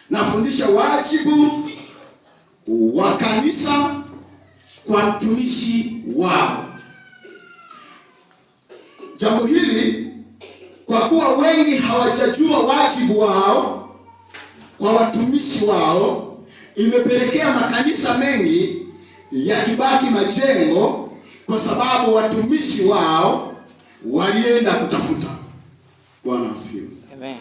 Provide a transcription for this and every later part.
nafundisha wajibu wa kanisa kwa mtumishi wao. Jambo hili kwa kuwa wengi hawajajua wajibu wao kwa watumishi wao, imepelekea makanisa mengi yakibaki majengo kwa sababu watumishi wao walienda kutafuta. Bwana asifiwe. Amen.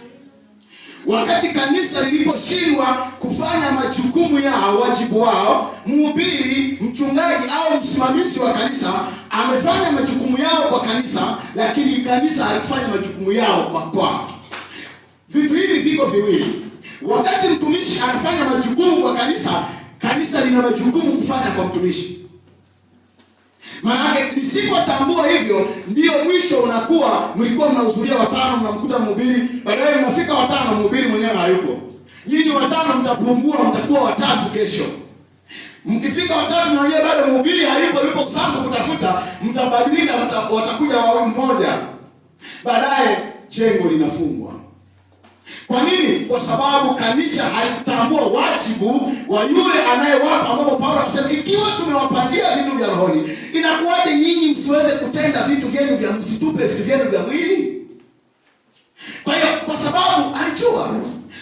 Wakati kanisa liliposhindwa kufanya majukumu yao, wajibu wao, mhubiri, mchungaji au msimamizi wa kanisa amefanya majukumu yao kwa kanisa, lakini kanisa halikufanya majukumu yao kwa. Vitu hivi viko viwili. Wakati mtumishi anafanya majukumu kwa kanisa, kanisa lina majukumu kufanya kwa mtumishi. Maana nisipotambua hivyo, ndio mwisho unakuwa mlikuwa mnahudhuria 5, mnamkuta mhubiri, baadaye mnafika 5 mhubiri mwenyewe hayupo. Nyinyi 5 mtapungua, mtakuwa 3 kesho. Mkifika 3 na yeye bado mhubiri hayupo, yupo sangu kutafuta, mtabadilika, watakuja mmoja. Baadaye jengo linafungwa. Kwa nini? Kwa sababu kanisa haitambua wajibu wa yule anayewapa, ambapo Paulo anasema ikiwa tumewapandia vitu vya rohoni, inakuwaje nyinyi msiweze kutenda vitu vyenu vya, msitupe vitu vyenu vya mwili? Kwa hiyo kwa sababu alijua.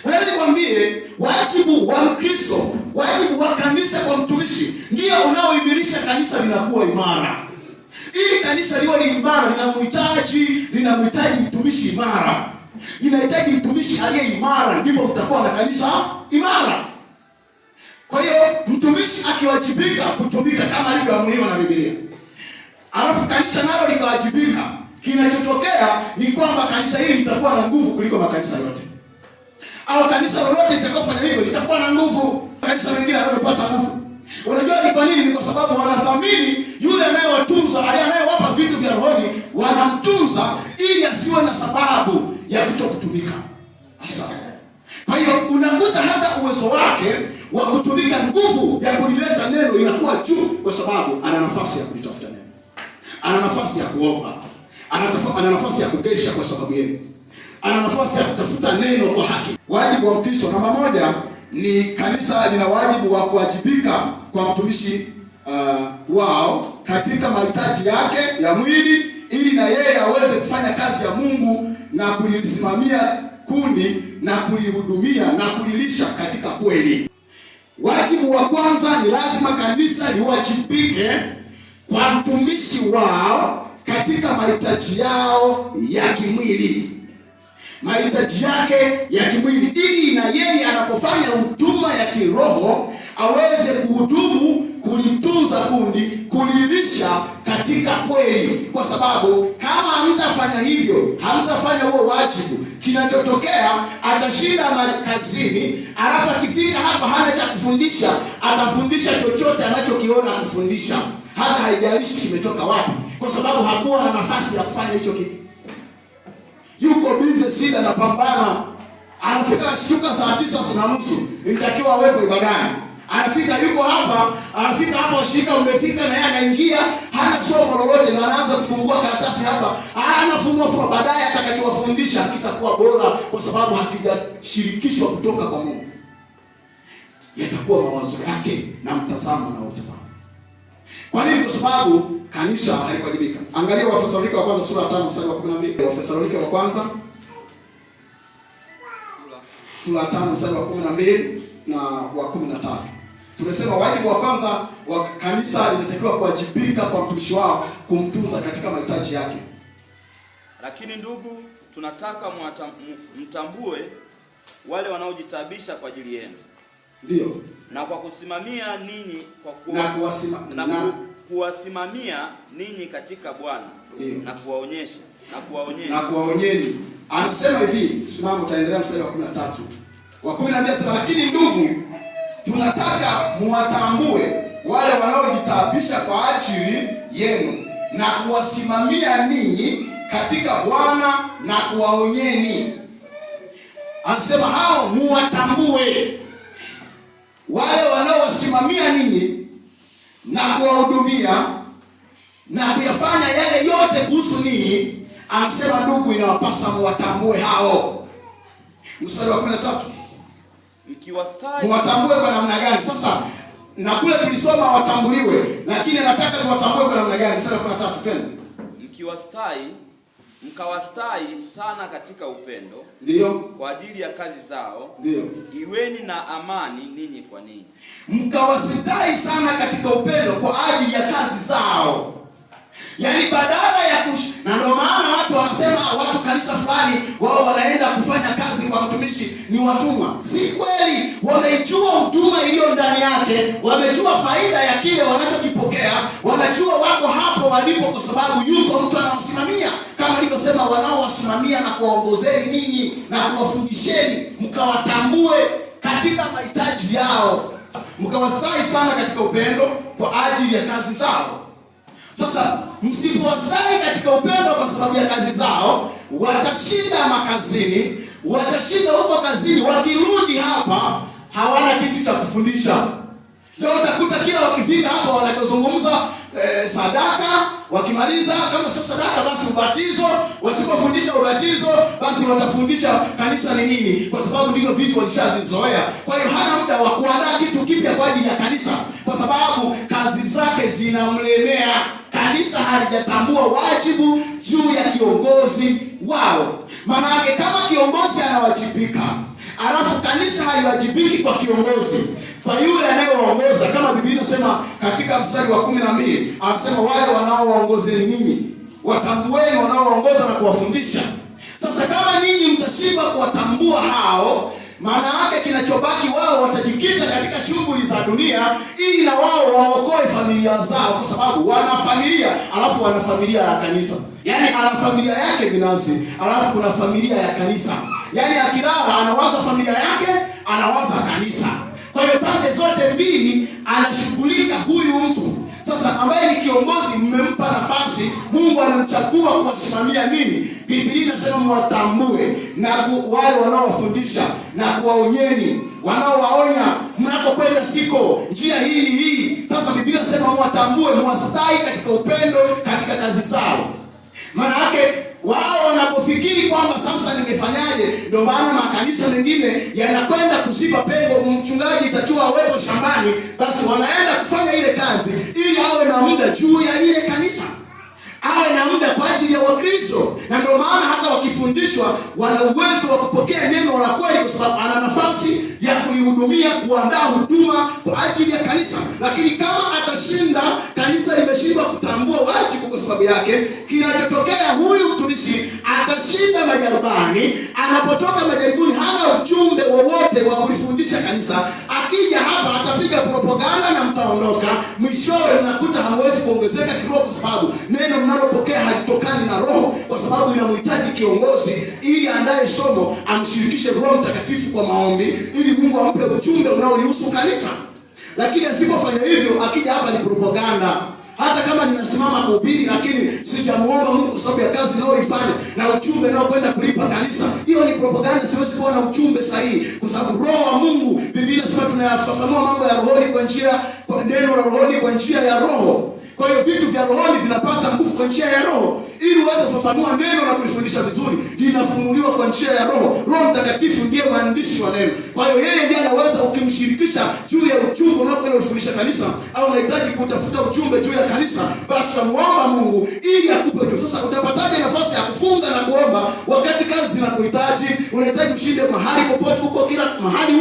Nataka nikwambie wajibu wa Mkristo, wajibu wa kanisa kwa mtumishi ndio unaoimarisha kanisa linakuwa imara. Ili kanisa liwe imara linamhitaji mtumishi imara. Inahitaji mtumishi aliye imara, ndipo mtakuwa na kanisa imara. Kwa hiyo mtumishi akiwajibika kutumika kama alivyoamriwa na Biblia, alafu kanisa nalo likawajibika, kinachotokea ni kwamba kanisa hili litakuwa na nguvu kuliko makanisa yote. Au kanisa lolote litakofanya hivyo litakuwa na nguvu, kanisa mengine yanapata nguvu. Unajua ni kwa nini? Ni kwa sababu wanathamini yule anayewatunza, anayewapa vitu vya rohoni, wanamtunza ili asiwe na sababu ya kutokutumika. Hasa. Kwa hiyo unakuta hata uwezo wake wa kutumika, nguvu ya kulileta neno inakuwa juu, kwa sababu ana nafasi ya kulitafuta neno. Ana nafasi ya kuomba. Ana nafasi ya kukesha kwa sababu yenu. Ana nafasi ya kutafuta neno kwa haki. Wajibu wa Mkristo namba 1 ni kanisa lina wajibu wa kuwajibika kwa mtumishi wao katika mahitaji yake ya mwili, ili na yeye aweze kufanya kazi ya Mungu na kulisimamia kundi na kulihudumia na kulilisha katika kweli. Wajibu wa kwanza ni lazima kanisa liwajibike kwa mtumishi wao katika mahitaji yao ya kimwili. Mahitaji yake ya kimwili, ili na yeye anapofanya huduma ya kiroho aweze kuhudumu, kulitunza kundi, kulilisha katika kweli. Kwa sababu kama hamtafanya hivyo, hamtafanya huo wajibu, kinachotokea atashinda kazini, alafu akifika hapa hana cha kufundisha, atafundisha chochote anachokiona kufundisha, hata haijalishi kimetoka wapi, kwa sababu hakuwa na nafasi ya kufanya hicho kitu. Yuko busy, sida na pambana. Anafika shuka saa 9:30, inatakiwa awepo ibadani. Anafika yuko hapa, washirika umefika na yeye anaingia, hana somo lolote, na anaanza kufungua karatasi hapa. Anafungua baadaye atakachowafundisha kitakuwa bora, kwa sababu hakijashirikishwa kutoka kwa Mungu. Yatakuwa mawazo yake na mtazamo na utazamo. Kwa nini? Kwa sababu kanisa haikuwajibika. Angalia Wathesalonike wa kwanza sura ya 5 mstari wa 12. Wathesalonike wa kwanza sura ya 5 mstari wa 12 na wa 13. Tumesema wajibu wa kwanza wa kanisa linatakiwa kuwajibika kwa mtumishi wao, kumtunza katika mahitaji yake. Lakini ndugu, tunataka mtambue wale wanaojitabisha kwa ajili yenu. Ndio. Na kwa kusimamia ninyi kuwasimamia ninyi katika Bwana, na kuwaonyeni. Anasema hivi, simama utaendelea mstari wa 13. Wa 12 sema, lakini ndugu, tunataka muwatambue wale wanaojitabisha kwa ajili yenu na kuwasimamia ninyi katika Bwana na kuwaonyeni. Anasema hao muwatambue wale wanaowasimamia ninyi na kuwahudumia na kuyafanya yale yote kuhusu ninyi. Anasema ndugu, inawapasa muwatambue hao. Mstari wa 13. mkiwastahi. Mwatambue kwa namna gani? Sasa na kule tulisoma watambuliwe, lakini nataka tuwatambue kwa namna gani? Sasa kuna tatu twende. Mkawastahi sana katika upendo. Ndio. Kwa ajili ya kazi zao. Ndio. Iweni na amani ninyi kwa ninyi. Mkawastahi sana katika upendo kwa ajili ya kazi zao. Yaani badala ya na ndio maana watu wanasema watu kanisa fulani wao wanaenda kufanya kazi kwa mtumishi ni watumwa. Si kweli. Wamejua huduma iliyo ndani yake, wamejua faida ya kile wanachokipokea, wanajua wako hapo walipo kwa sababu yuko mtu anawasimamia. Kama nilivyosema, wanaowasimamia na kuwaongozeni ninyi na kuwafundisheni, mkawatambue katika mahitaji yao. Mkawastahi sana katika upendo kwa ajili ya kazi zao. Sasa msipowastahi katika upendo kwa sababu ya kazi zao, watashinda makazini, watashinda huko kazini, wakirudi hapa hawana kitu cha kufundisha. Leo utakuta kila wakifika hapa wanazungumza sadaka, wakimaliza kama sio sadaka basi ubatizo, wasipofundisha ubatizo basi watafundisha kanisa ni nini, kwa sababu ndivyo vitu walishavizoea. Kwa hiyo hana muda wa kuandaa kitu kipya kwa ajili ya kanisa, kwa sababu kazi zake zinamlemea. Kanisa halijatambua wajibu juu ya kiongozi wao. Maana yake kama kiongozi anawajibika, alafu kanisa haliwajibiki kwa kiongozi, kwa yule anayewaongoza, kama Biblia inasema katika mstari wa 12, anasema wale wanaowaongozeni ninyi, watambueni wanaowaongoza na kuwafundisha. Sasa kama ninyi mtashindwa kuwatambua hao, maana yake kinachobaki wao watajikita katika shughuli za dunia ili na wao waokoe familia zao, kwa sababu wana familia, alafu wana familia ya kanisa. Yaani ana familia yake binafsi, alafu kuna familia ya kanisa. Yaani akilala anawaza familia yake, anawaza kanisa. Kwa hiyo pande zote mbili anashughulika huyu mtu. Sasa ambaye ni kiongozi, mmempa nafasi, Mungu anamchagua kuwasimamia nini? Biblia inasema mwatambue na wale wanaowafundisha na kuwaonyeni, wanaowaonya mnapokwenda siko njia hii ni hii. Sasa Biblia inasema mwatambue, mwastahi katika upendo katika kazi zao. Maana yake wao wanapofikiri kwamba sasa ningefanyaje, ndio maana makanisa mengine yanakwenda kuziba pengo. Mchungaji itakiwa awepo shambani, basi wanaenda kufanya ile kazi ili awe na muda juu ya ile kanisa, awe na muda kwa ajili ya Wakristo. Na ndio maana hata wakifundishwa wana uwezo wa kupokea neno la kweli, kwa sababu ana nafasi ya kulihudumia, kuandaa huduma kwa ajili ya kanisa. Lakini kama atashinda, kanisa limeshindwa kutambua wajibu kwa sababu yake, kinachotokea huyu mtumishi atashinda majaribani. Anapotoka majaribuni hana ujumbe wowote wa kulifundisha kanisa. Akija hapa atapiga propaganda na mtaondoka. Mwishowe unakuta hamwezi kuongezeka kiroho, kwa sababu neno mnalopokea halitokani na Roho, kwa sababu inamhitaji kiongozi ili andaye somo, amshirikishe Roho Mtakatifu kwa maombi ili Mungu ampe ujumbe unaolihusu kanisa. Lakini asipofanya hivyo, akija hapa ni propaganda. Hata kama ninasimama kuhubiri lakini sijamuomba Mungu kwa sababu ya kazi ninayoifanya na ujumbe ninaokwenda kulipa kanisa, hiyo ni propaganda. Siwezi kuwa na ujumbe sahihi, kwa sababu Roho wa Mungu, Biblia inasema tunayafafanua mambo ya rohoni kwa njia, kwa neno la rohoni kwa njia ya Roho. Kwa hiyo vitu vya rohoni vinapata nguvu kwa njia ya Roho. Ili uweze kufafanua neno na kulifundisha vizuri, linafunuliwa kwa njia ya Roho. Roho Mtakatifu ndiye mwandishi wa neno. Kwa hiyo yeye ndiye anaweza, ukimshirikisha juu ya ujumbe unaokwenda kufundisha kanisa, au unahitaji kutafuta ujumbe juu ya kanisa, basi tumuomba Mungu ili akupe tu. Sasa utapataje nafasi ya kufunga na kuomba wakati kazi zinakuhitaji? Unahitaji ushinde mahali popote, huko kila mahali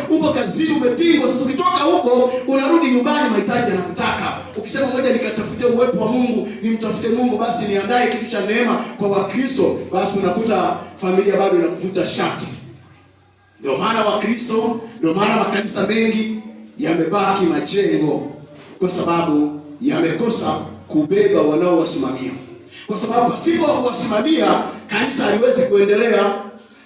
upo kazini, umetingwa. Sasa ukitoka huko unarudi nyumbani, mahitaji yanakutaka. Ukisema ngoja nikatafute uwepo wa Mungu, nimtafute Mungu, basi niandae kitu cha neema kwa Wakristo, basi unakuta familia bado inakuvuta shati. Ndio maana Wakristo, ndio maana makanisa mengi yamebaki majengo, kwa sababu yamekosa kubeba wanaowasimamia. Kwa sababu pasipo kuwasimamia kanisa haliwezi kuendelea.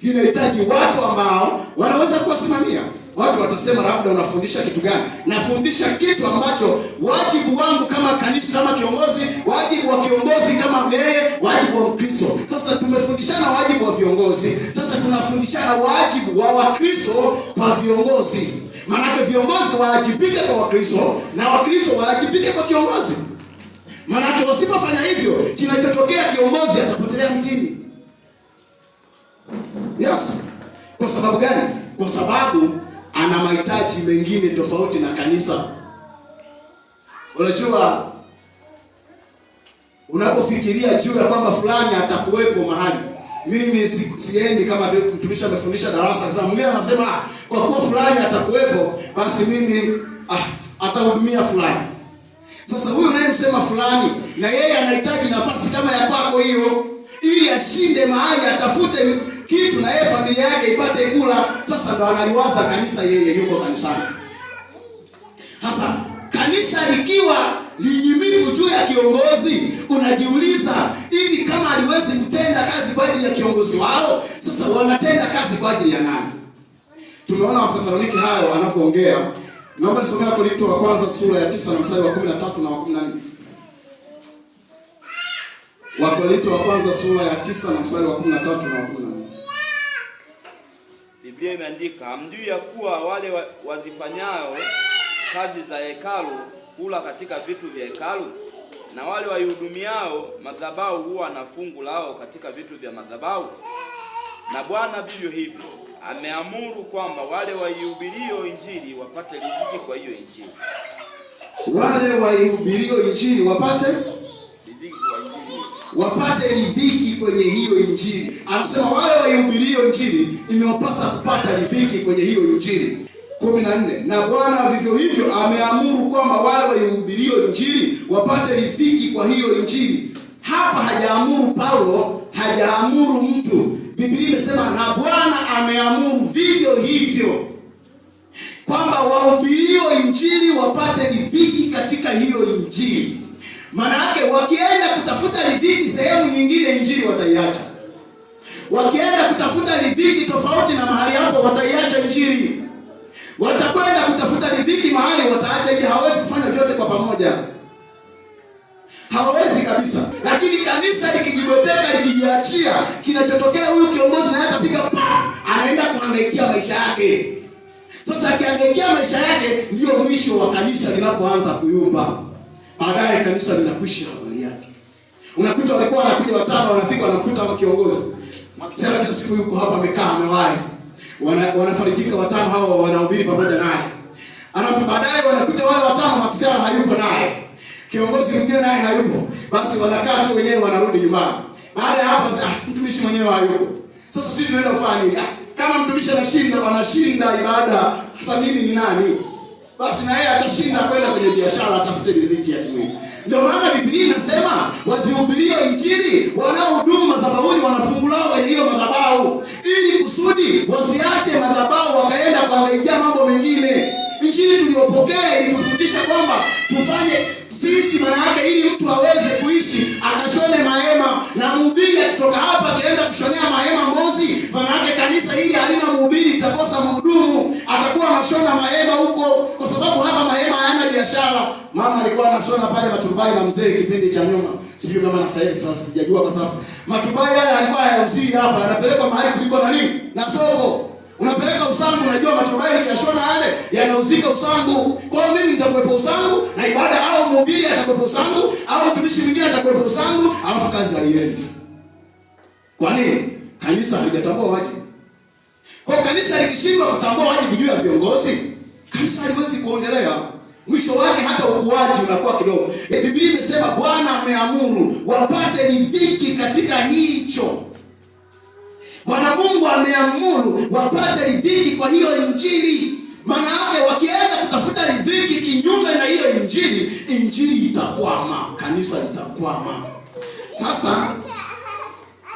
Linahitaji watu ambao wanaweza kuwasimamia. Watu watasema labda unafundisha kitu gani? Nafundisha kitu ambacho wajibu wangu kama kanisa, kama kiongozi, wajibu wa kiongozi kama yeye, wajibu wa Mkristo. Sasa tumefundishana wajibu wa viongozi, sasa tunafundishana wajibu wa Wakristo kwa viongozi. Maana viongozi waajibike kwa Wakristo na Wakristo waajibike kwa kiongozi. Maana wasipofanya hivyo, kinachotokea kiongozi atapotelea mtini. Yes. Kwa sababu gani? Kwa sababu ana mahitaji mengine tofauti na kanisa. Unajua, unapofikiria juu ya kwamba fulani atakuwepo mahali, mimi siendi kama mtumishi amefundisha darasa. Sasa mwingine anasema kwa kuwa fulani atakuwepo, basi mimi atahudumia fulani. Sasa huyu unayemsema fulani, na yeye anahitaji nafasi kama ya kwako hiyo, ili ashinde mahali, atafute kitu na yeye familia yake ipate kula. Sasa ndo analiwaza kanisa, yeye yuko kanisani. Sasa kanisa likiwa linyimifu juu ya kiongozi, unajiuliza hivi kama aliwezi kutenda kazi kwa ajili ya kiongozi wao, sasa wanatenda kazi kwa ajili ya nani? Tumeona Wathesalonike hayo anapoongea. Naomba nisomee Korinto wa kwanza sura ya 9 na mstari wa 13 na wa 14. Wakorinto wa kwanza sura ya 9 na mstari wa 13 na wa 14. Biblia imeandika, hamjui ya kuwa wale wazifanyao kazi za hekalu hula katika vitu vya hekalu, na wale waihudumiao madhabahu huwa na fungu lao katika vitu vya madhabahu? Na Bwana vivyo hivyo ameamuru kwamba wale waihubirio injili wapate riziki kwa hiyo injili. Wale waihubirio injili wapate riziki kwa injili, wapate riziki kwenye hiyo injili. Anasema wale waihubirio injili imewapasa kupata riziki kwenye hiyo injili. 14. Na Bwana vivyo hivyo ameamuru kwamba wale waihubirio injili wapate riziki kwa hiyo injili. Hapa hajaamuru Paulo, hajaamuru mtu. Biblia imesema na Bwana ameamuru vivyo hivyo kwamba wahubirio injili wapate riziki katika hiyo injili. Maana yake wakienda kutafuta riziki sehemu nyingine, injili wataiacha. Wakienda kutafuta riziki tofauti na mahali hapo, wataiacha injili. Watakwenda kutafuta riziki mahali, wataacha ili hawezi kufanya vyote kwa pamoja. Hawezi kabisa. Lakini kanisa likijiboteka, likijiachia, kinachotokea huyu kiongozi na atapiga anaenda kuhangaikia maisha yake. Sasa akihangaikia maisha yake, ndio mwisho wa kanisa linapoanza kuyumba. Baadaye kanisa linakwisha habari yake. Unakuta walikuwa wanakuja watano, wanafika wanamkuta wa kiongozi. Makisera kila siku yuko hapa amekaa amewahi. Wanafarijika watano hao, wanahubiri pamoja naye. Alafu baadaye wanakuta wale watano Makisera hayupo naye. Kiongozi mwingine naye hayupo. Basi wanakaa tu wenyewe, wanarudi nyumbani. Baada ya hapo mtumishi mwenyewe hayupo. Sasa sisi tunaenda kufanya nini? Kama mtumishi anashinda ibada, sasa mimi ni nani? Basi na yeye atashinda kwenda kwenye biashara, atafute riziki ya kimwili. Ndio maana Biblia inasema wasihubirie injili, wanaohudumu madhabahuni wanafungulao kwenye hiyo madhabahu, ili kusudi wasiache madhabahu wakaenda kuangalia mambo mengine. Injili tuliyopokea ilitufundisha kwamba tufanye sisi, maana yake ili mtu aweze kuishi akashone mahema, na mhubiri akitoka hapa akienda kushonea mahema Mbozi, maana yake kanisa hili halina mhubiri, litakosa mhudumu, atakuwa anashona mahema huko, kwa sababu hapa mahema hayana biashara. Mama alikuwa anashona pale matubai na mzee kipindi cha nyuma, sijui kama na sasa sijajua kwa sasa. Matubai yale alikuwa hayauzii hapa, anapelekwa mahali kuliko na nini? Na soko. Unapeleka Usangu, unajua matubai kiashona yale yanauzika Usangu. Kwa hiyo mimi nitakuwepo Usangu na ibada, au mhubiri atakuwepo Usangu, au mtumishi mwingine atakuwepo Usangu, alafu kazi haiendi. Kwa nini? Kanisa halijatambua wajibu. Kwa kanisa likishindwa kutambua wajibu juu ya viongozi, kanisa haliwezi kuendelea. Mwisho wake hata ukuaji unakuwa kidogo. Biblia imesema Bwana ameamuru wapate riziki katika hicho. Bwana Mungu ameamuru wapate riziki kwa hiyo injili. Maana yake wakienda kutafuta riziki kinyume na hiyo injili, injili itakwama, kanisa litakwama. Sasa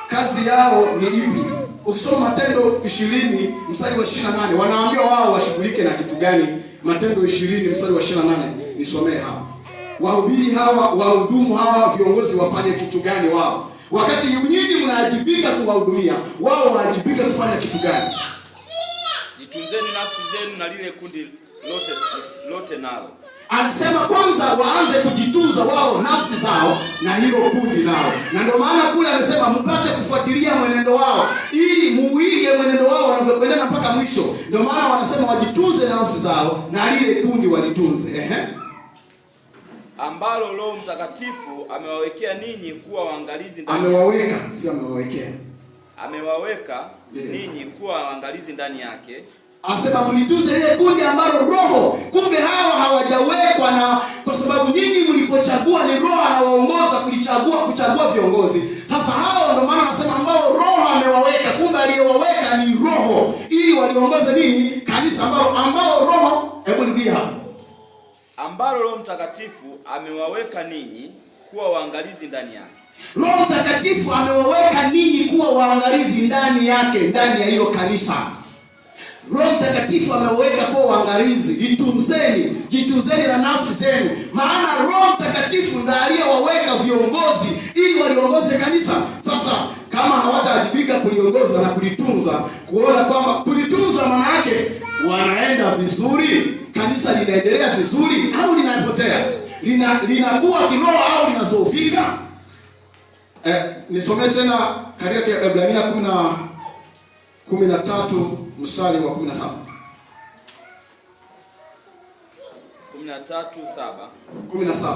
kazi yao ni ipi? Ukisoma Matendo 20 mstari wa 28, wanaambiwa wao washughulike na kitu gani? Matendo 20 mstari wa 28, nisomee hapa. Wahubiri hawa, wahudumu hawa, viongozi wafanye kitu gani wao? Wakati nyinyi mnaajibika kuwahudumia, wao waajibika kufanya kitu gani? Jitunzeni nafsi zenu na lile kundi lote nalo. Anasema kwanza waanze kujitunza wao nafsi zao na hilo kundi nao. Na ndio maana kule amesema mpate kufuatilia mwenendo wao, ili muige mwenendo wao wanavyokwenda mpaka mwisho. Ndio maana wanasema wajitunze nafsi zao na lile kundi walitunze. Ambalo Roho Mtakatifu amewawekea ninyi kuwa waangalizi ndani. Amewaweka, si amewawekea. Amewaweka ninyi kuwa waangalizi ndani yake, Asema mlitunze lile kundi ambalo roho. Kumbe hao hawajawekwa, na kwa sababu nyinyi mlipochagua ni roho anawaongoza kuchagua viongozi. Sasa hao ndio maana anasema ambao roho amewaweka. Kumbe aliyewaweka ni roho ili waliongoze nini? Kanisa ambao roho, hebu nirudia hapo. Ambalo Roho Mtakatifu amewaweka ninyi kuwa waangalizi ndani yake. Roho Mtakatifu amewaweka ninyi kuwa waangalizi ndani yake, ndani ya hiyo kanisa. Roho Mtakatifu amewaweka kuwa waangalizi. Jitunzeni na nafsi zenu. Maana Roho Mtakatifu ndiye aliyewaweka viongozi ili waliongoze kanisa. Sasa kama hawataajibika kuliongoza na kulitunza, kuona kwamba kulitunza maana yake wanaenda vizuri, kanisa linaendelea vizuri au linapotea, linakuwa kiroho au linazoofika. Nisomee tena katika Ibrania 13 mstari wa 17. 17.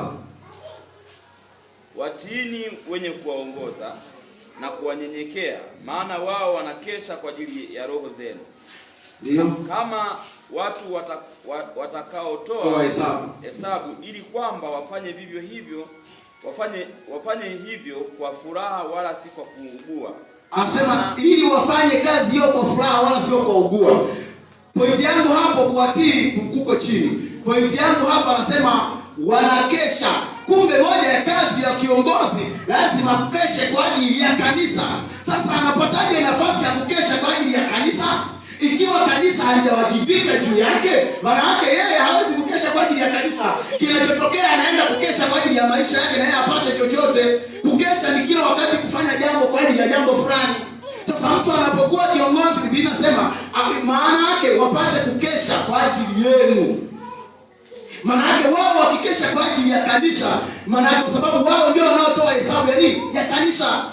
Watiini wenye kuwaongoza na kuwanyenyekea, maana wao wanakesha kwa ajili ya roho zenu. Ndio. Kama watu watakaotoa hesabu ili kwamba wafanye vivyo hivyo, wafanye hivyo kwa furaha wala si kwa kuugua. Anasema ili wafanye kazi hiyo kwa furaha wala sio kwa ugua. Pointi yangu hapo kuwatii kuko chini. Pointi yangu hapa anasema wanakesha. Kumbe moja ya kazi ya kiongozi lazima kukeshe kwa ajili ya kanisa. Sasa anapataje nafasi ya kukesha kwa ajili ya kanisa? Ikiwa kanisa halijawajibika juu yake, maana yake yeye hawezi kukesha kwa ajili ya kanisa. Kinachotokea anaenda kukesha kwa ajili ya maisha yake na yeye apate chochote. Kukesha ni kila wakati kufanya jambo kwa ajili ya jambo fulani. Sasa mtu anapokuwa kiongozi, Biblia inasema maana yake wapate kukesha kwa ajili yenu. Maana yake wao wakikesha kwa ajili ya kanisa, maana yake kwa sababu wao ndio wanaotoa hesabu ya nini? Ya kanisa.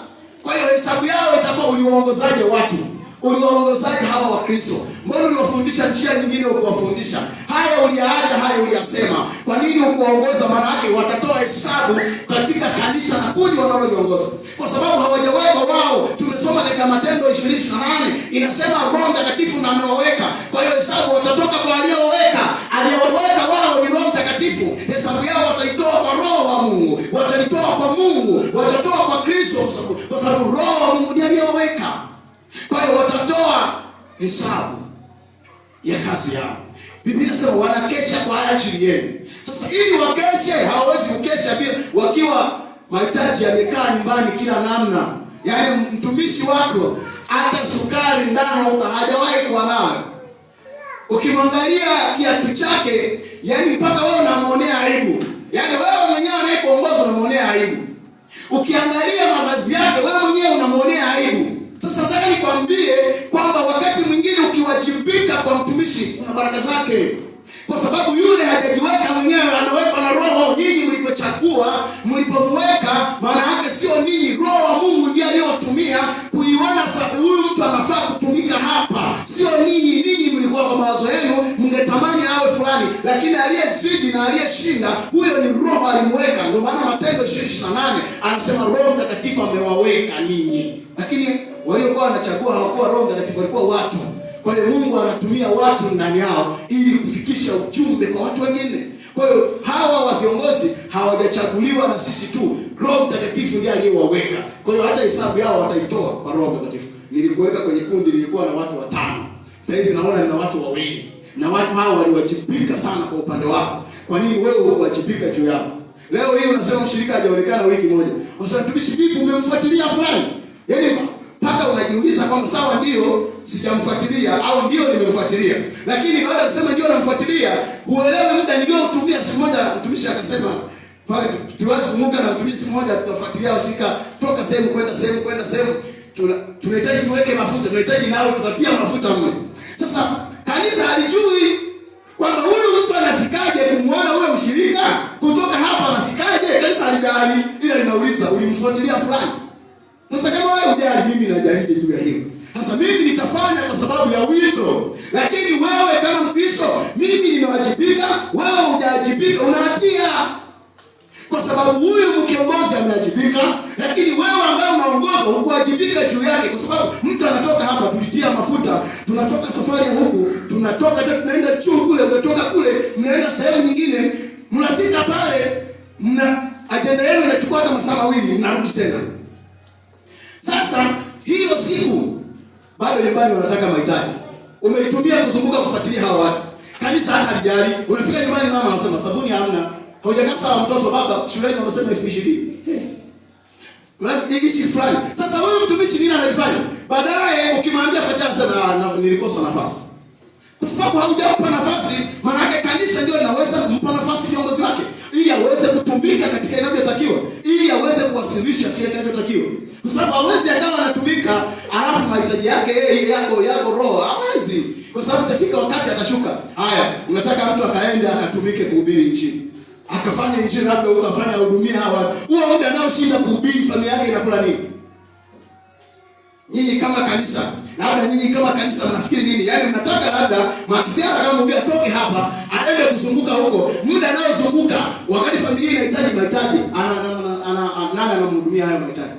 Kwa hiyo hesabu yao itakuwa uliwaongozaje watu? Uliwaongozaje hawa wa Kristo? Mbona uliwafundisha njia nyingine ukuwafundisha? Haya uliyaacha, haya uliyasema. Kwa nini ukuwaongoza? Maana yake watatoa hesabu katika kanisa na kundi wanaloliongoza. Kwa sababu hawajawekwa wao. Tumesoma katika Matendo 20:28 inasema Roho Mtakatifu na amewaweka. Kwa hiyo hesabu watatoka kwa aliyoweka. Aliyoweka wao ni Roho Mtakatifu. Hesabu yao wataitoa kwa Roho wa Mungu. Wataitoa kwa Mungu. Watatoa kwa Kristo kwa sababu Roho wa Mungu ndiye aliyoweka. Kwa hiyo watatoa hesabu ya kazi yao. Biblia inasema wanakesha kwa ajili yenu. Sasa ili wakeshe, hawawezi kukesha bila wakiwa mahitaji yamekaa nyumbani kila namna. Yaani mtumishi wako hata sukari ndani hajawahi kuwa nayo. Ukimwangalia kiatu chake, yaani mpaka wewe unamuonea aibu. Yaani wewe mwenyewe anayekuongoza unamuonea aibu. Ukiangalia mavazi yake, wewe mwenyewe unamuonea aibu. Sasa nataka nikwambie kwamba wakati mwingine ukiwajibika kwa mtumishi kuna baraka zake. Kwa sababu yule hajajiweka mwenyewe, anawekwa na Roho. Nyinyi mlipochagua, mlipomweka, maana yake sio ninyi, Roho wa Mungu ndiye aliyotumia kuiona huyu mtu anafaa kutumika hapa. Sio ninyi. Ninyi mlikuwa kwa mawazo yenu, mngetamani awe fulani, lakini aliyezidi na aliyeshinda huyo ni Roho alimweka. Ndio maana Matendo 20:28 anasema Roho Mtakatifu amewaweka ninyi. Lakini waliokuwa wanachagua hawakuwa Roho Mtakatifu, walikuwa watu. Kwa hiyo Mungu anatumia watu ndani yao ili kufikisha ujumbe kwa watu wengine. Kwa hiyo hawa wa viongozi hawajachaguliwa na sisi tu. Roho Mtakatifu ndiye aliyewaweka. Kwa hiyo hata hesabu yao wataitoa kwa Roho Mtakatifu. Nilikuweka kwenye kundi lilikuwa na watu 5. Sasa hizi naona nina watu 2. Na watu hao waliwajibika sana kwa upande wako. Kwa nini wewe huwajibika juu yao? Leo hii unasema mshirika hajaonekana wiki moja. Unasema mtumishi vipi umemfuatilia fulani? Yaani mpaka unajiuliza kwamba sawa ndio sijamfuatilia au ndio nimemfuatilia. Lakini baada ya kusema ndio namfuatilia, huelewi muda niliotumia. Siku moja mtumishi akasema, pale tuliwazimuka na mtumishi mmoja tunafuatilia ushika toka sehemu kwenda sehemu. Tunahitaji tuweke mafuta, tunahitaji nao tunatia mafuta mle. Sasa kanisa halijui kwamba huyu mtu anafikaje kumuona huyo mshirika kutoka hapa anafikaje. Kanisa halijali, ila linauliza ulimfuatilia fulani. Sasa kama wewe hujali, mimi najalije juu ya hiyo? Sasa mimi nitafanya kwa sababu ya wito. Lakini wewe kama Mkristo, mimi ninawajibika, wewe hujajibika, unahatia. Kwa sababu huyu kiongozi amewajibika, lakini wewe ambaye unaongoza hukuwajibika juu yake. Kwa sababu mtu anatoka hapa tulitia mafuta kutafuta, tunatoka safari ya huku, tunatoka hata tunaenda chuo kule, umetoka kule, mnaenda sehemu nyingine, mnafika pale, ajenda yenu inachukua hata masaa mawili, mnarudi tena. Sasa hiyo siku bado nyumbani wanataka mahitaji. Umeitumia kuzunguka kufuatilia hawa watu. Kanisa hata halijali. Unafika nyumbani mama anasema sabuni hamna. Haujakaa sawa mtoto, baba shuleni wanasema 20,000. Mnadigishi fulani. Sasa huyu mtumishi nini anafanya? Baadaye ukimwambia fuatilia anasema nilikosa nafasi. Kwa sababu haujampa nafasi, maana yake kanisa ndio linaweza kumpa nafasi viongozi wake ili aweze kutumika katika inavyotakiwa, ili aweze kuwasilisha kile kinachotakiwa. Kwa sababu hawezi akawa anatumika alafu mahitaji yake yeye yako roho. Hawezi. Kwa sababu itafika wakati atashuka. Haya, unataka mtu akaende akatumike kuhubiri injili. Akafanya injili labda ukafanya hudumia hawa. Huo muda nao shinda kuhubiri, familia yake inakula nini? Nyinyi kama kanisa, labda nyinyi kama kanisa mnafikiri nini? Yaani mnataka labda Maksiara kama mhubiri atoke hapa, aende kuzunguka huko. Muda nao zunguka wakati familia inahitaji mahitaji, nani anamhudumia hayo mahitaji?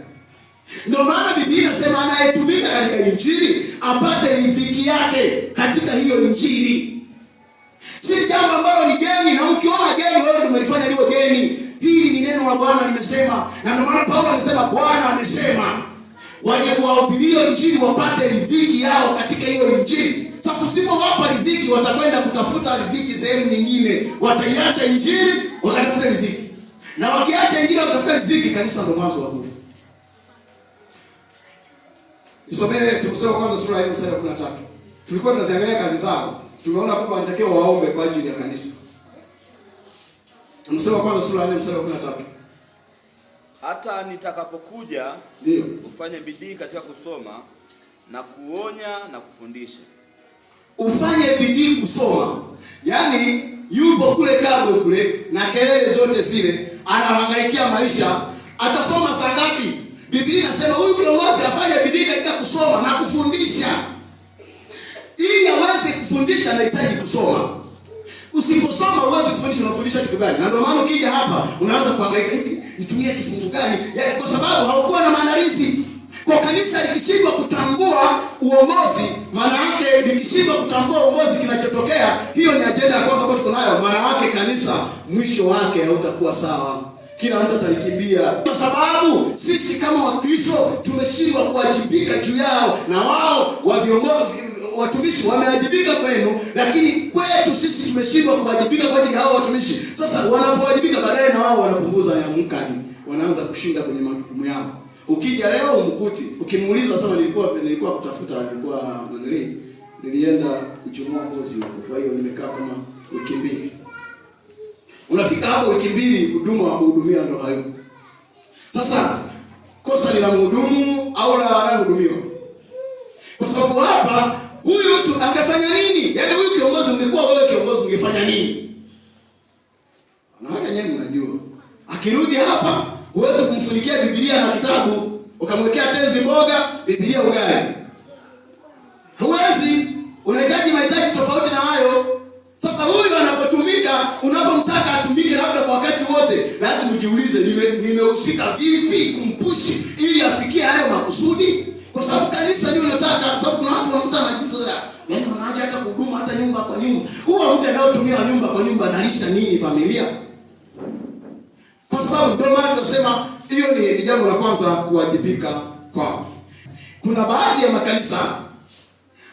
Ndio maana Biblia inasema anayetumika katika injili apate riziki yake katika hiyo injili. Si jambo ambalo ni geni, na ukiona geni wewe umelifanya liwe geni. Hili ni neno la Bwana limesema. Na ndio maana Paulo anasema Bwana amesema wahubirio injili wapate riziki yao katika hiyo injili. Sasa usipowapa riziki watakwenda kutafuta riziki sehemu nyingine. Wataiacha injili wakatafuta riziki. Na wakiacha injili wakatafuta riziki, kanisa ndio mwanzo wa kufa. Tumsome kwanza sura ya 13. Tulikuwa tunaziangalia kazi zao. Tumeona kwamba wanatakiwa waombe kwa ajili ya kanisa. Tumsome kwanza sura ya 13. Hata nitakapokuja, ndio ufanye bidii katika kusoma na kuonya na kufundisha. Ufanye bidii kusoma. Yaani yupo kule Kabwe kule na kelele zote zile, anahangaikia maisha. Atasoma saa ngapi? Biblia inasema huyu kiongozi afanye bidii katika kusoma na kufundisha. Ili aweze kufundisha anahitaji kusoma. Usiposoma huwezi kufundisha. Unafundisha kitu gani? Na ndio maana ukija hapa unaanza kuhangaika, hivi nitumie kifungu gani? Kwa sababu haukuwa na maandalizi. Kwa kanisa likishindwa kutambua uongozi, maana yake likishindwa kutambua uongozi kinachotokea, hiyo ni ajenda ya kwanza ambayo tuko nayo. Maana yake kanisa mwisho wake hautakuwa sawa. Kila mtu atalikimbia. Kwa sababu sisi kama Wakristo tumeshindwa kuwajibika juu yao, na wao wa viongozi watumishi wameajibika kwenu, lakini kwetu sisi tumeshindwa kuwajibika kwa ajili ya hao watumishi. Sasa wanapowajibika baadaye na wao wanapunguza ya mkali, wanaanza kushinda kwenye majukumu yao. Ukija leo umkuti, ukimuuliza sema nilikuwa kutafuta, nilienda kuchomoa ngozi huko. Kwa hiyo nimekaa kama wiki mbili. Unafika hapo wiki mbili, huduma wa kuhudumia ndo hayo. Sasa kosa ni la mhudumu au la anayehudumiwa? Kwa sababu hapa huyu mtu angefanya nini? Yaani huyu kiongozi, ungekuwa wewe kiongozi ungefanya nini? Wanawake nyenye mnajua. Akirudi hapa uweze kumfunikia Biblia na kitabu, ukamwekea tenzi mboga, Biblia ugali. Huwezi, unahitaji mahitaji tofauti na hayo. Sasa huyu anapotumika, unapomtaka atumike labda kwa wakati wote, lazima ujiulize nimehusika vipi kumpushi ili afikie hayo makusudi? Kwa sababu kanisa ndio linataka, sababu kuna watu wanakuta anajiuliza, yaani wanaacha hata kuhuduma hata nyumba kwa nyumba. Huo muda anaotumia nyumba kwa nyumba analisha nini familia? Kwa sababu ndio maana tunasema hiyo ni jambo la kwanza, kuwajibika kwao. Kuna baadhi ya makanisa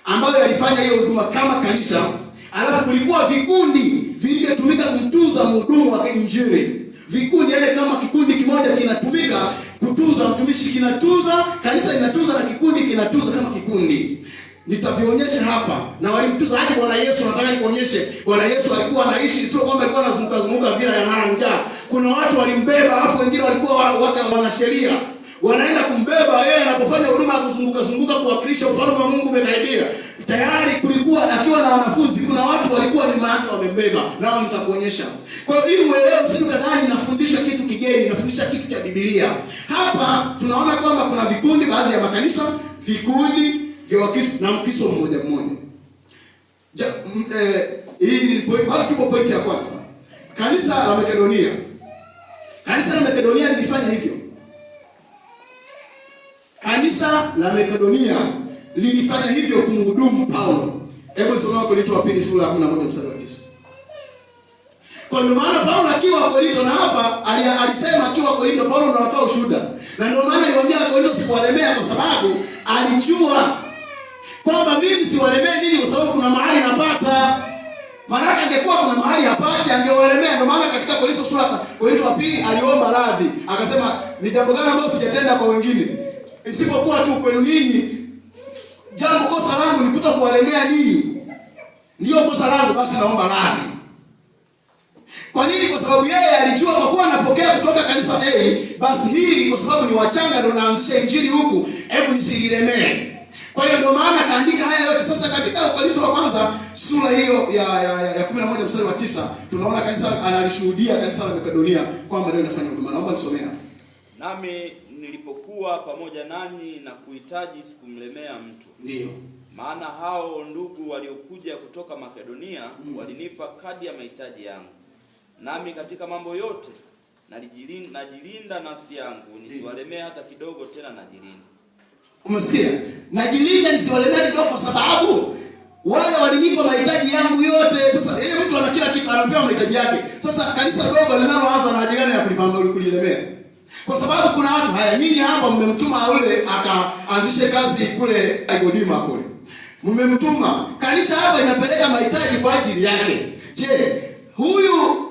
ambayo yalifanya hiyo huduma kama kanisa, alafu kulikuwa vikundi vilivyotumika kumtunza mhudumu wa injili. Vikundi yale kama kikundi kimoja kinatumika kutunza mtumishi, kinatunza kanisa, linatunza na kikundi kinatunza kama kikundi. Nitavionyesha hapa. Na walimtunza hadi Bwana Yesu. Nataka nikuonyeshe Bwana Yesu alikuwa anaishi, sio kwamba alikuwa anazunguka vile analala njaa. Kuna watu walimbeba, alafu wengine walikuwa wanasheria. Wanaenda kumbeba yeye anapofanya huduma ya kuzunguka kuwakilisha ufalme wa Mungu umekaribia. Tayari kulikuwa akiwa na wanafunzi, kuna watu walikuwa nyuma yake wamembeba, nao nitakuonyesha. Kwa hiyo ili uelewe, usikadhani nafundisha kitu kigeni, nafundisha kitu cha Biblia. Hapa tunaona kwamba kuna vikundi, baadhi ya makanisa, vikundi vya Wakristo na Mkristo mmoja mmoja. Hii ni point, bado tupo point ya kwanza. Kanisa la Makedonia. Kanisa la Makedonia lilifanya hivyo. Kanisa la Makedonia lilifanya hivyo kumhudumu Paulo. Hebu soma Korinto wa pili sura ya 11 mstari wa 9. Kwa ndio maana Paulo akiwa Korinto, na hapa alisema akiwa Korinto Paulo ndo anatoa ushuhuda. Na ndio maana aliwaambia Korinto sikuwalemea, kwa sababu alijua kwamba mimi siwalemee ninyi kwa sababu kuna mahali napata. Maana angekuwa kuna mahali hapati angewalemea. Ndio maana katika Korinto wa pili aliomba radhi. Akasema ni jambo gani ambalo sijatenda kwa wengine isipokuwa tu kwenu ninyi? Jambo kosa langu ni kutokuwalemea ninyi. Ndio kosa langu, basi naomba radhi. Kwa nini? Kwa sababu yeye alijua kwa kuwa anapokea kutoka kanisa A, basi hili kwa sababu ni wachanga ndio naanzisha injili huku, hebu nisilemee. Kwa hiyo ndio maana kaandika haya yote. Sasa katika Korinto wa kwanza sura hiyo ya 11 mstari wa 9 tunaona kanisa analishuhudia kanisa la Makedonia kwamba ndio linafanya huduma. Naomba nisomee hapa. Nami nilipokuwa pamoja nanyi na kuhitaji sikumlemea mtu. Ndio. Maana hao ndugu waliokuja kutoka Makedonia walinipa kadi ya mahitaji yangu. Nami katika mambo yote najilinda nafsi yangu nisiwalemee hata kidogo, tena najilinda. Umesikia? Najilinda nisiwalemee kidogo kwa sababu wale walinipa mahitaji yangu yote. Sasa yeye mtu ana kila kitu, anapewa mahitaji yake. Sasa kanisa dogo linaloanza na haja gani ya kulilemea? Kwa sababu kuna watu haya, nyinyi hapa mmemtuma yule akaanzishe kazi kule Igodima kule. Mmemtuma. Kanisa hapa inapeleka mahitaji kwa ajili yake. Je, huyu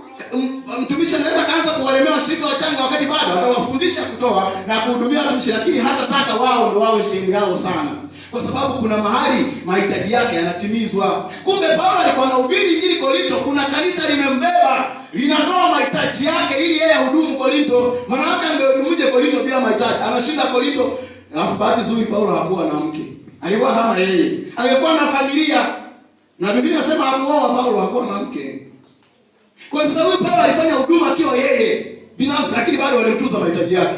mtumishi anaweza kaanza kuwalemea washirika wachanga wakati bado atawafundisha kutoa na kuhudumia watumishi, lakini hatataka wao ndio wawe sehemu yao sana, kwa sababu kuna mahali mahitaji yake yanatimizwa. Kumbe Paulo alikuwa anahubiri injili Korinto, kuna kanisa limembeba linatoa mahitaji yake ili yeye ahudumu Korinto. Maana yake ndio mje Korinto bila mahitaji, anashinda Korinto. Alafu bahati nzuri Paulo hakuwa na mke, alikuwa kama yeye, angekuwa na familia, na Biblia inasema hakuoa. Paulo hakuwa na mke. Kwa sababu Paulo alifanya huduma akiwa yeye binafsi, lakini bado walimtunza mahitaji yake.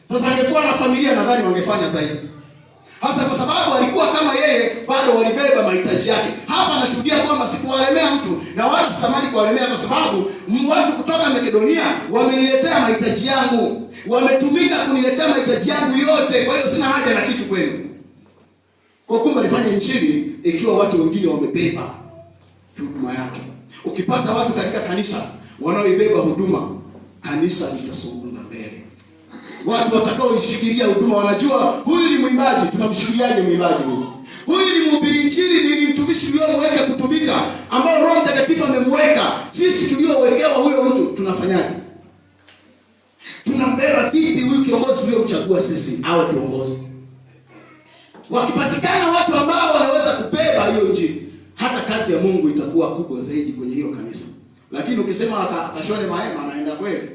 Sasa angekuwa na familia, nadhani wangefanya zaidi. Hasa kwa sababu alikuwa kama yeye, bado walibeba mahitaji yake. Hapa anashuhudia kwamba sikuwalemea mtu na wala sitamani kuwalemea, kwa sababu watu kutoka Makedonia wameniletea mahitaji yangu, wametumika kuniletea mahitaji yangu yote. Kwa hiyo sina haja na kitu kwenu. Kwa kumbe alifanya injili ikiwa watu wengine wamebeba huduma yake. Ukipata watu katika kanisa wanaoibeba huduma, kanisa litasonga mbele. Watu watakaoishikilia huduma wanajua huyu ni mwimbaji, tunamshikiliaje mwimbaji huyu? Huyu ni mhubiri injili, ni mtumishi tuliyomweka kutumika, ambao Roho Mtakatifu amemweka. Sisi tuliowekewa huyo mtu tunafanyaje? Tunambeba vipi huyu kiongozi tuliyomchagua sisi awe kiongozi? Wakipatikana watu ambao wanaweza kubeba hiyo injili, hata kazi ya Mungu itakuwa kubwa zaidi kwenye hiyo kanisa. Lakini ukisema akashone mahema anaenda kweli.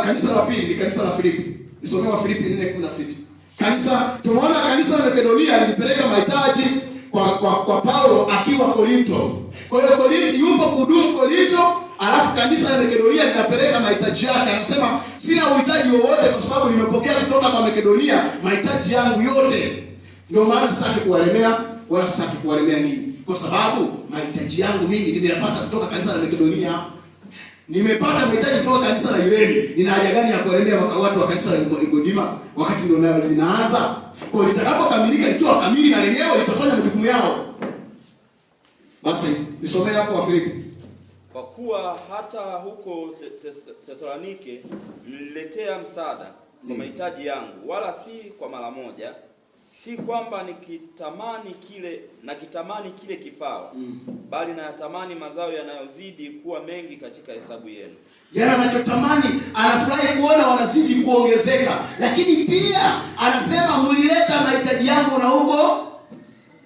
Kanisa la pili ni kanisa la Filipi. Nisomewa Filipi 4:16. Tumeona kanisa la Makedonia lilipeleka mahitaji kwa Paulo akiwa Korinto. Kwa hiyo Korinto yupo kuhudumu Korinto, alafu kanisa la Makedonia linapeleka mahitaji yake. Anasema sina uhitaji wowote kwa sababu nimepokea kutoka kwa Makedonia mahitaji yangu yote. Ndio maana sitaki kuwalemea wala sitaki kuwalemea ninyi, kwa sababu mahitaji yangu mimi nimeyapata kutoka kanisa la Makedonia. Nimepata mahitaji kutoka kanisa la Irene. Nina haja gani ya kuwalemea watu wa kanisa la Igodima wakati ndio nayo linaanza? Kwa litakapokamilika, likiwa kamili na lenyewe litafanya majukumu yao. Basi nisomee hapo wa Filipi. Kwa kuwa hata huko Thesalonike mliletea msaada kwa mahitaji yangu, wala si kwa mara moja, si kwamba nakitamani kile kipawa, bali nayatamani mazao yanayozidi kuwa mengi katika hesabu yenu. Yeye anachotamani, anafurahi kuona wanazidi kuongezeka, lakini pia anasema mlileta mahitaji yangu na huko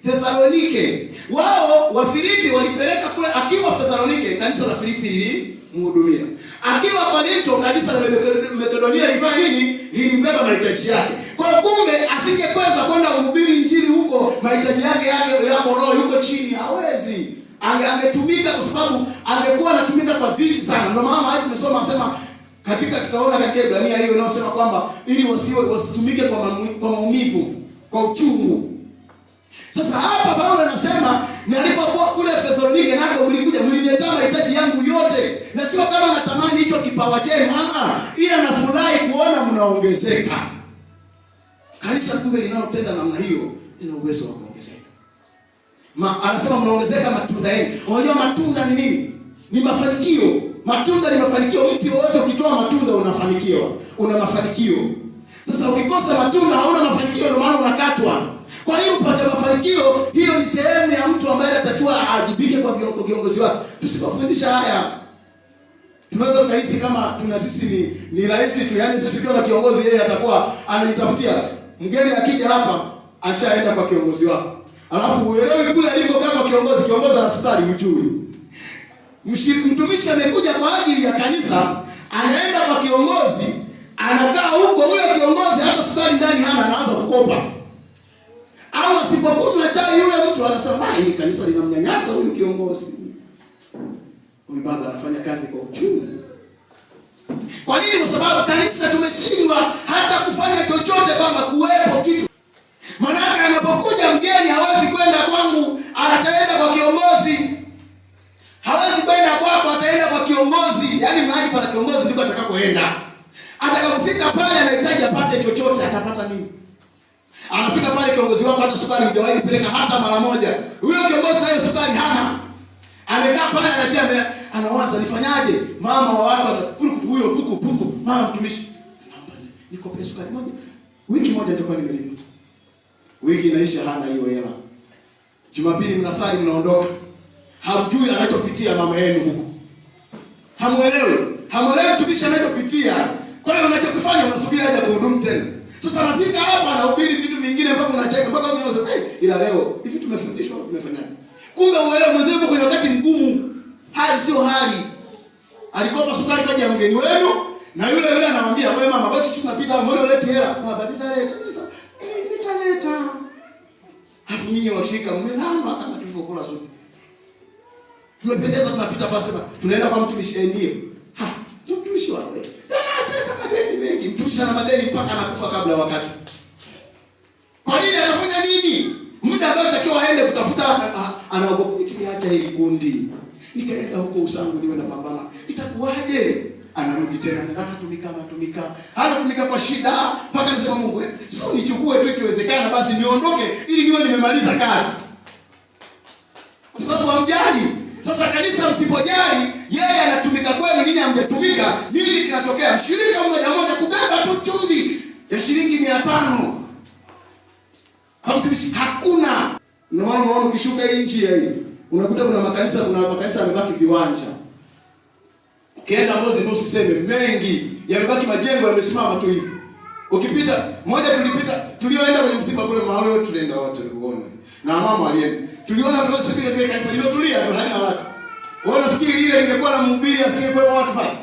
Thesalonike. Wao wa Filipi walipeleka kule, akiwa Thesalonike kanisa la Filipi lilimhudumia. Akiwa Korinto kanisa la Makedonia lilifanya nini? Lilimbeba mahitaji yake. Kwa kumbe asingeweza kwenda kuhubiri injili huko, mahitaji yake yako roho yuko chini, hawezi. Angetumika kwa sababu angekuwa anatumika kwa dhiki sana. Ndio maana hadi tumesoma asema tutaona katika Ibrania hiyo inayosema kwamba ili wasitumike kwa maumivu, kwa uchungu. Sasa hapa Paulo anasema nilipokuwa kule Thesalonike nako mlikuja mliniletea mahitaji yangu yote, na sio kama natamani hicho kipawa chenu, ila nafurahi kuona mnaongezeka. Kanisa kumbe linalotenda namna hiyo lina uwezo wa kuongezeka. Anasema mnaongezeka matunda yenu. Unajua matunda ni nini? Ni mafanikio. Matunda ni mafanikio. Mti wote ukitoa matunda unafanikiwa. Una mafanikio. Sasa ukikosa matunda hauna mafanikio, ndio maana unakatwa. Kwa hiyo upate mafanikio, hiyo ni sehemu ya mtu ambaye anatakiwa ajibike kwa viongozi wake. Tusipofundisha haya, tunaweza kuhisi kama sisi ni rahisi tu, yani sisi tukiwa na kiongozi yeye atakuwa anajitafutia. Mgeni akija hapa ashaenda kwa kiongozi wake. Alafu uelewi kule alikokaa kwa kiongozi ana sukari hujui. Mtumishi amekuja kwa ajili ya kanisa, anaenda kwa kiongozi, anakaa huko, huyo kiongozi hata sukari ndani hana, anaanza kukopa. Au asipokunywa chai yule mtu anasema hili kanisa linamnyanyasa huyu kiongozi. Huyu baba anafanya kazi kwa uchungu. Kwa nini? Kwa sababu kanisa tumeshindwa hata kufanya chochote kwamba kuwepo kitu. Maana anapokuja mgeni hawezi kwenda kwangu, ataenda kwa kiongozi. Hawezi kwenda kwako, ataenda kwa kiongozi. Yaani mahali pana kiongozi ndiko atakapoenda. Atakapofika pale anahitaji apate chochote, atapata nini? Anafika pale kiongozi wako hata sukari hujawahi kupeleka hata mara moja. Huyo kiongozi nayo sukari hana. Amekaa pale anatia anawaza nifanyaje? Mama wa watu huyo puku. Mama mtumishi. Naomba nikope sukari moja. Wiki moja nitakuwa nimelipa. Wiki inaisha hana hiyo hela. Jumapili mnasali mnaondoka. Hamjui anachopitia mama yenu huko. Hamuelewi mtumishi anachopitia. Kwa hiyo unachokifanya unasubiri aje kuhudumu tena. Sasa anafika hapa anahubiri vitu vingine mpaka unacheka mpaka unasema ila leo hivi tumefundishwa tumefanyaje? Kumbe uelewe mzee kwenye wakati mgumu. Hali sio hali. Alikopa sukari kwa ajili ya mgeni wenu na yule anamwambia wewe mama baki sisi tunapita mbona ulete hela? Baba nitaleta. Sasa nitaleta. Hafu nyinyi washika mmelamba kama tulivyokula sote. Tumependeza tunapita basi tunaenda kwa mtumishi ndio. Ndio mtumishi wako. Anatesa madeni mengi. Mtumishi ana madeni mpaka anakufa kabla wakati. Kwa nini anafanya nini? Muda ambao atakiwa aende kutafuta anaogopa nikiacha hili kundi. Nikaenda huko usangu niwe na pambana. Itakuwaje? Anarudi tena anatumika kwa shida mpaka anasema Mungu, sio nichukue tu ikiwezekana basi niondoke ili niwe nimemaliza kazi. Kwa sababu hamjali. Sasa kanisa msipojali, yeye anatumika kweli, ninyi hamjatumika, nini kinatokea? Mshirika mmoja kubeba tu chumvi ya shilingi 500. Kwa mtumishi hakuna. Ndio maana unaona ukishuka hii njia hii, unakuta kuna makanisa yamebaki viwanja. Ukienda Mbozi ndio usiseme mengi, yamebaki majengo yamesimama tu hivi. Ukipita, tulioenda kwenye msiba kule mahali wetu tulienda wote kuona. Na mama alienda. Tuliona kwa siku ile kanisa limetulia tu halina watu. Wewe unafikiri ile ingekuwa na mhubiri asingekuwa watu pale?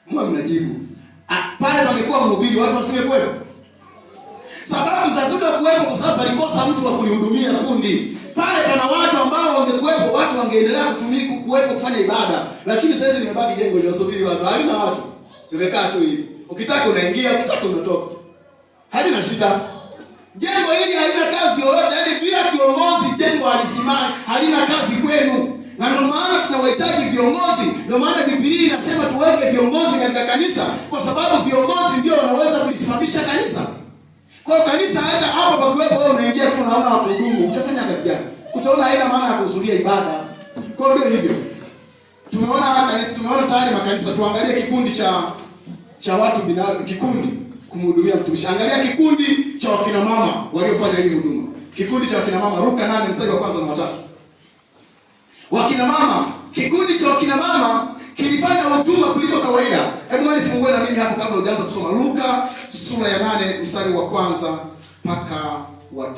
Mwa mnajibu. Pale pangekuwa mhubiri watu wasingekuwa. Sababu za kutokuwepo kwa sababu alikosa mtu wa kulihudumia kundi. Pale pana watu ambao wangekuwepo, watu wangeendelea kuwepo kufanya ibada. Lakini sasa limebaki jengo linasubiri watu. Halina watu. Limekaa tu hivi. Ukitaka unaingia, ukitaka unatoka. Halina shida. Jengo hili halina kazi yoyote, yaani bila kiongozi jengo halisimami, halina kazi kwenu. Na ndio maana tunawahitaji viongozi. Ndio maana Biblia inasema tuweke viongozi katika kanisa, kwa sababu viongozi ndio wanaweza kulisimamisha kanisa. Kwa hiyo kanisa hata hapo pakiwepo wewe unaingia tu unaona wahudumu, utafanya kazi gani? Utaona haina maana ya kuhudhuria ibada. Kwa hiyo ndio hivyo. Tumeona tayari makanisa, tuangalie kikundi cha watu binafsi, kikundi kumhudumia mtumishi. Angalia kikundi cha wakina mama waliofanya hii huduma. Kikundi cha wakina mama Luka 8 mstari wa kwanza na 3. Wakina mama, kikundi cha wakina mama kilifanya huduma kuliko kawaida. Hebu mwani fungue na mimi hapo kabla hujaanza kusoma Luka sura ya 8 mstari wa kwanza mpaka wa 5.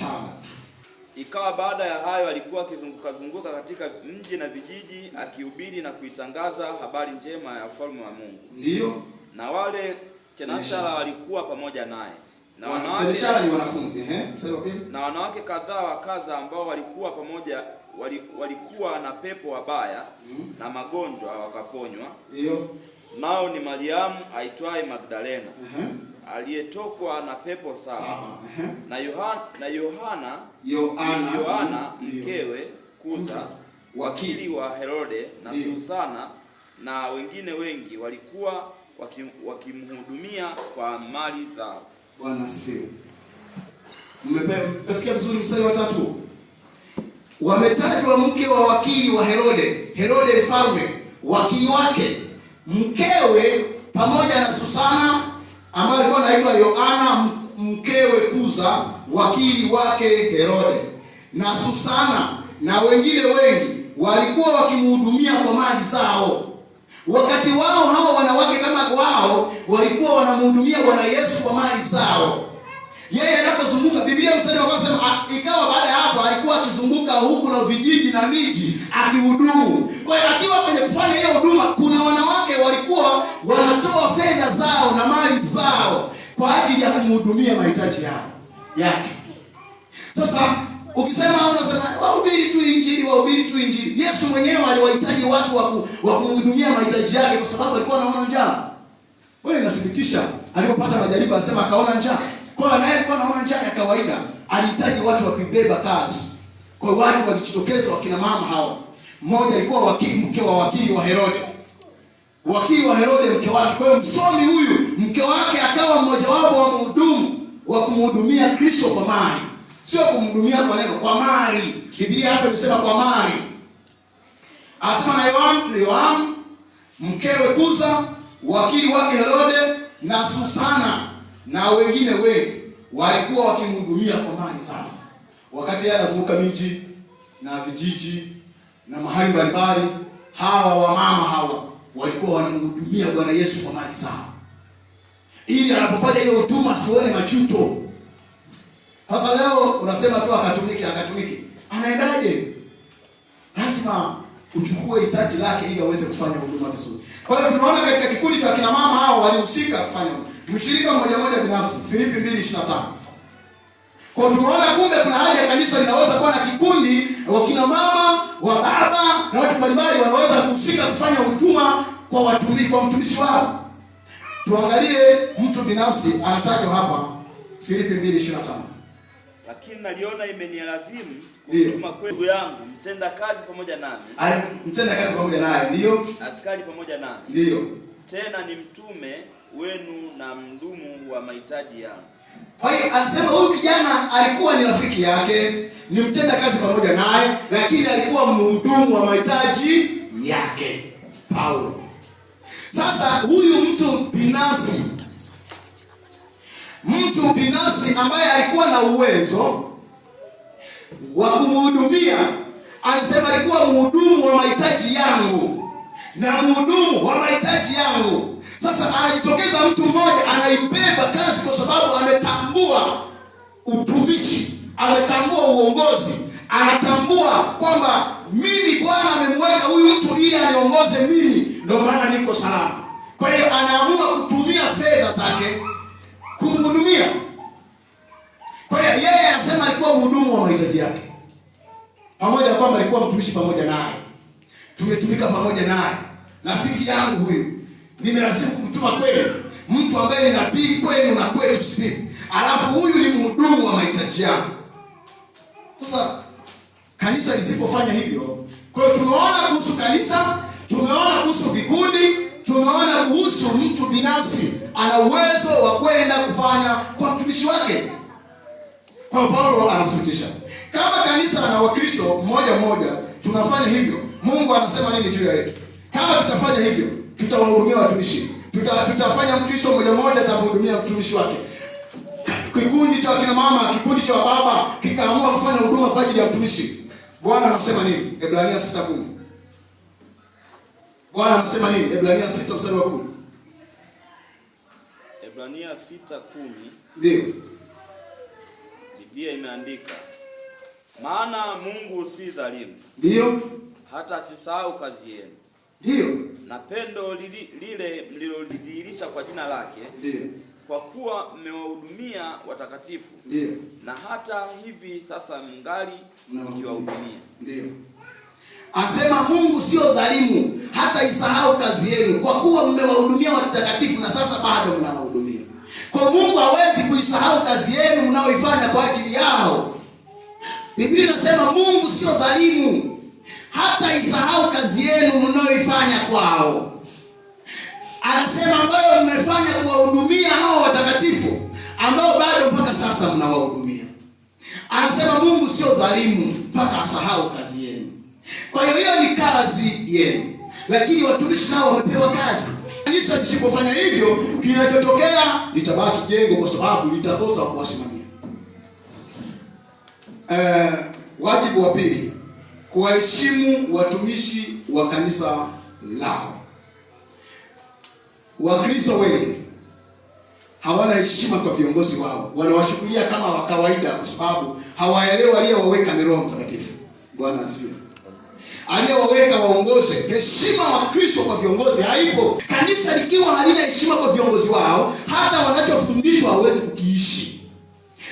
Ikawa baada ya hayo alikuwa akizunguka katika mji na vijiji akihubiri na kuitangaza habari njema ya ufalme wa Mungu. Ndio. Na wale tenashara walikuwa pamoja naye. Na wanawake ni wanafunzi, Mstari wa pili. Na wanawake kadhaa wakaza ambao walikuwa pamoja walikuwa na pepo wabaya na magonjwa wakaponywa. Ndio. Nao ni Mariamu aitwaye Magdalena. Aliyetokwa na pepo 7. Na Yohana mkewe Kuza, wakili wa Herode, na Susana na wengine wengi walikuwa wakimhudumia kwa mali zao. Bwana asifiwe. Mmesikia vizuri mstari wa 3. Wametajwa mke wa wakili wa Herode, Herode mfalme, wakili wake, mkewe pamoja na Susana ambaye alikuwa anaitwa Yohana mkewe Kuza, wakili wake Herode, na Susana na wengine wengi walikuwa wakimhudumia kwa mali zao. Wakati wao hao wanawake kama wao walikuwa wanamhudumia Bwana Yesu kwa mali zao. Yeye anapozunguka, Biblia mstari wa kwanza ikawa baada ya hapo alikuwa akizunguka huku na vijiji na miji akihudumu. Kwa hiyo akiwa kwenye kufanya hiyo huduma, kuna wanawake walikuwa wanatoa fedha zao na mali zao kwa ajili ya kumhudumia mahitaji yao yake. Sasa ukisema unasema wahubiri tu injili, wahubiri tu injili. Yesu mwenyewe aliwahitaji watu wa kumhudumia mahitaji yake kwa sababu alikuwa anaona njaa. Wewe inathibitisha alipopata majaribu asema akaona njaa. Kwa hiyo naye alikuwa anaona njaa ya kawaida, alihitaji watu wa kubeba kazi. Kwa hiyo watu walijitokeza, wakina mama hao. Mmoja alikuwa mke wa wakili wa Herode. Wakili wa Herode mke wake. Kwa hiyo msomi huyu mke wake akawa mmoja wapo wa mhudumu wa kumhudumia Kristo kwa mali. Sio kumhudumia kwa neno, kwa mali. Biblia hapa imesema kwa mali. Asema na Yohana mkewe Kuza, wakili wake Herode, na Susana na wengine wengi walikuwa wakimhudumia kwa mali zao. Wakati yeye anazunguka miji na vijiji na mahali mbalimbali, hawa wamama hawa walikuwa wanamhudumia Bwana Yesu kwa mali zao, ili anapofanya hiyo huduma asione majuto. Sasa leo unasema tu akatumiki. Anaendaje? Lazima uchukue hitaji lake ili aweze kufanya huduma vizuri. Kwa hiyo tunaona katika kikundi cha kina mama hao walihusika kufanya mshirika mmoja binafsi, Filipi 2:25. Kwa tunaona kumbe kuna haja kanisa linaweza kuwa na kikundi wa kina mama, wa baba na watu mbalimbali wanaweza kuhusika kufanya huduma kwa watumishi, kwa mtumishi wao. Tuangalie mtu binafsi anatajwa hapa Filipi 2:25. Lakini naliona imenilazimu kutuma kwenu yangu mtenda kazi pamoja nami. Mtenda kazi pamoja naye, ndio. Askari pamoja nami. Ndio. Tena ni mtume wenu na mdumu wa mahitaji yangu. Kwa hiyo anasema huyu kijana alikuwa ni rafiki yake, ni mtenda kazi pamoja naye, lakini alikuwa mhudumu wa mahitaji yake, Paulo. Sasa huyu mtu binafsi ambaye alikuwa na uwezo wa kumhudumia, anasema alikuwa mhudumu wa mahitaji yangu na mhudumu wa mahitaji yangu. Sasa anajitokeza mtu mmoja anaibeba kazi kwa sababu ametambua utumishi, ametambua uongozi, anatambua kwamba mimi Bwana amemweka huyu mtu ili aniongoze mimi, ndio maana niko salama. Kwa hiyo anaamua kutumia fedha zake kumhudumia. Kwa hiyo yeye anasema alikuwa mhudumu wa mahitaji yake, pamoja na kwamba alikuwa mtumishi pamoja naye, tumetumika pamoja naye. Rafiki yangu huyu nimelazimu kumtuma kwenu, mtu ambaye ni nabii kwenu na kwetu sisi, alafu huyu ni mhudumu wa mahitaji yangu. Sasa kanisa lisipofanya hivyo, kwa hiyo tumeona kuhusu kanisa, tumeona kuhusu vikundi, tumeona kuhusu mtu binafsi ana uwezo wa kwenda kufanya kwa mtumishi wake. Kwa Paulo anamsitisha kama kanisa na Wakristo mmoja tunafanya hivyo, Mungu anasema nini juu yetu? Kama tutafanya hivyo, tutawahudumia watumishi. Tutafanya Mkristo mmoja atamhudumia mtumishi wake. Kikundi cha kina mama, kikundi cha baba kikaamua kufanya huduma kwa ajili ya mtumishi. Bwana anasema nini? Ebrania 6:10. Bwana anasema nini? Ebrania 6:10. Ebrania 6:10. Ndio. Biblia imeandika, maana Mungu si dhalimu. Ndio. Hata asisahau kazi yenu. Ndio. Na pendo lile mlilodhihirisha kwa jina lake. Ndio. Kwa kuwa mmewahudumia watakatifu. Ndio. Na hata hivi sasa mngali mkiwahudumia. Ndio. Asema Mungu sio dhalimu, hata isahau kazi yenu, kwa kuwa mmewahudumia watakatifu na sasa bado mnawahudumia. Kwa Mungu hawezi kuisahau kazi yenu mnaoifanya kwa ajili yao. Biblia inasema Mungu sio dhalimu, hata isahau kazi yenu mnaoifanya kwao. Anasema ambayo mmefanya kuwahudumia hao watakatifu, ambao bado mpaka sasa mnawahudumia. Anasema Mungu sio dhalimu mpaka asahau kazi yenu. Kwa hiyo ni kazi yenu, lakini watumishi nao wamepewa kazi. Kanisa lisipofanya hivyo, kinachotokea litabaki jengo, kwa sababu litakosa kuwasimamia. Wajibu wa pili, kuwaheshimu watumishi wa kanisa lao. Wakristo wengi hawana heshima kwa viongozi wao, wanawachukulia kama wa kawaida, kwa sababu hawaelewi aliyewaweka ni Roho Mtakatifu. Bwana asifiwe. Aliyewaweka waongoze. Heshima wa Kristo kwa viongozi haipo. Kanisa likiwa halina heshima kwa viongozi wao, hata wanachofundishwa hawezi kukiishi,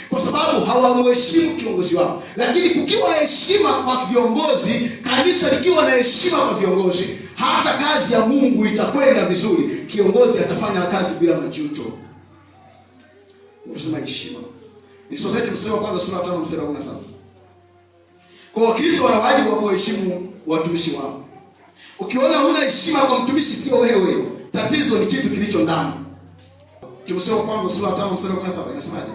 kwa sababu hawamheshimu kiongozi wao. Lakini kukiwa heshima kwa viongozi, kanisa likiwa na heshima kwa viongozi, hata kazi ya Mungu itakwenda vizuri. Kiongozi atafanya kazi bila majuto. Unasema heshima. Nisomete mstari wa kwanza sura 5 mstari wa 17. Kwa Wakristo wana wajibu wa kuheshimu watumishi wao. Ukiona huna heshima kwa mtumishi, sio wewe. Tatizo ni kitu kilicho ndani. Mstari wa kwanza sura 5 mstari wa 17 inasemaje?